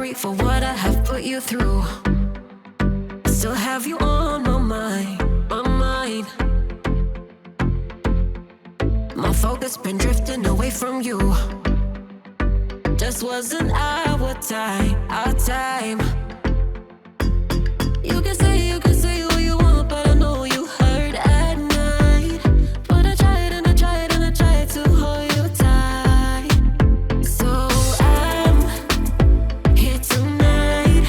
sorry for what I have put you through. I still have you on my mind, my mind. My focus been drifting away from you. Just wasn't our time, our time. You can say what you want, but I know you hurt at night. But I tried and I tried and I tried to hold you tight. So I'm here tonight,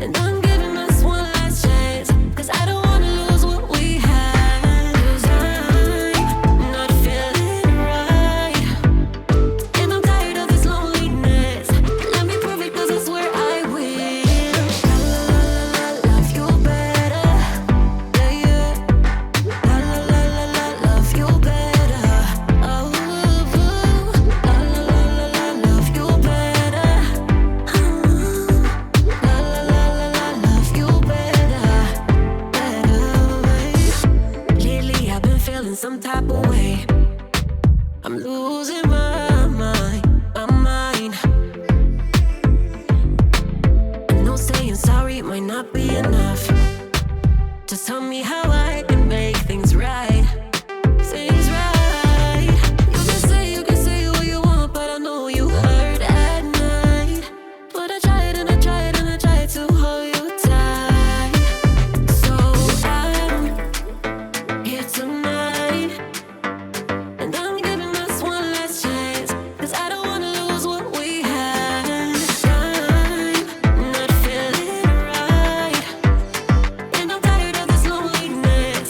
and I'm giving us one last chance, 'cause I don't wanna lose what we had. 'Cause I'm not feeling right, and I'm tired of this loneliness. Let me prove it, 'cause I swear I will. Love you better, yeah, yeah. Love you better, oh, love you better, love you better, better. Lately I've been feeling some type of way. I'm losing my mind, my mind. I know saying sorry might not be enough. Just tell me how I can make things right, things right. You can say what you want, but I know you hurt at night. But I tried and I tried and I tried to hold you tight. So I'm here tonight, and I'm giving us one last chance, 'cause I don't wanna lose what we had. I'm not feeling right, and I'm tired of this loneliness.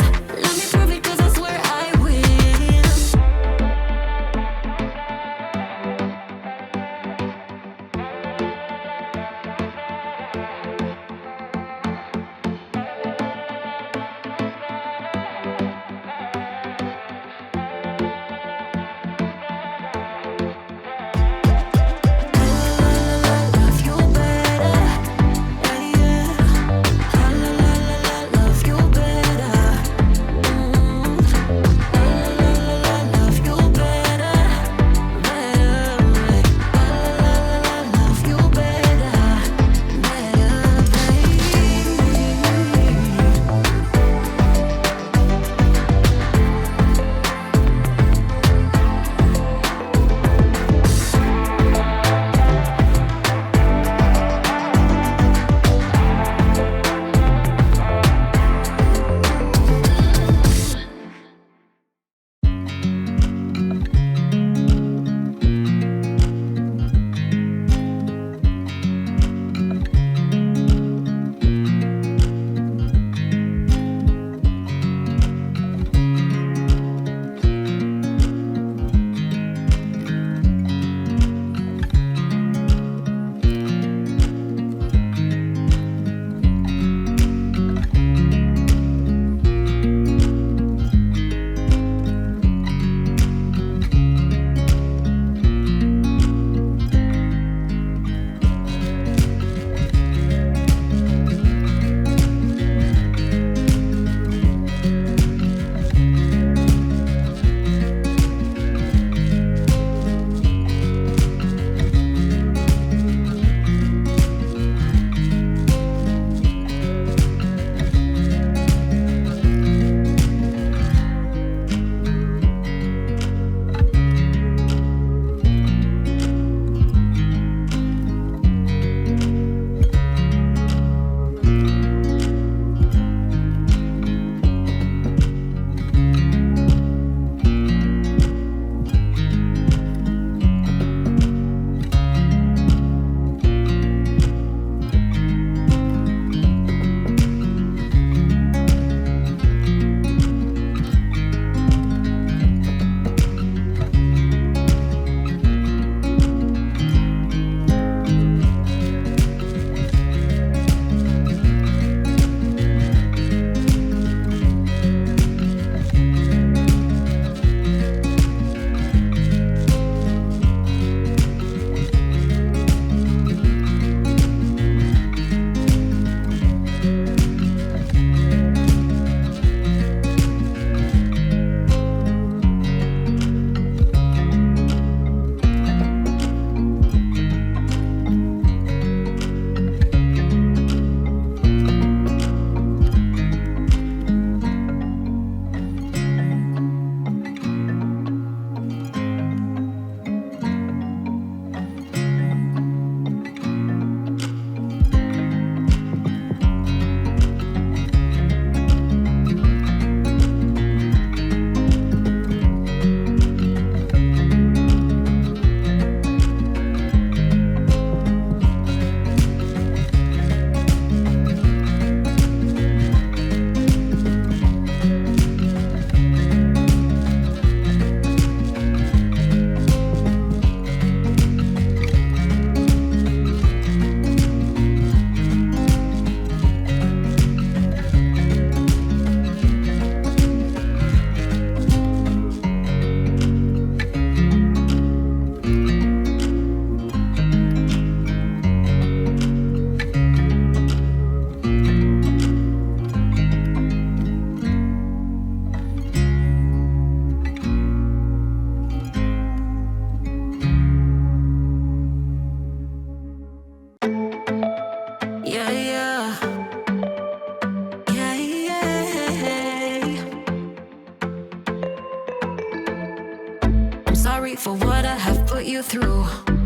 sorry for what I have put you through.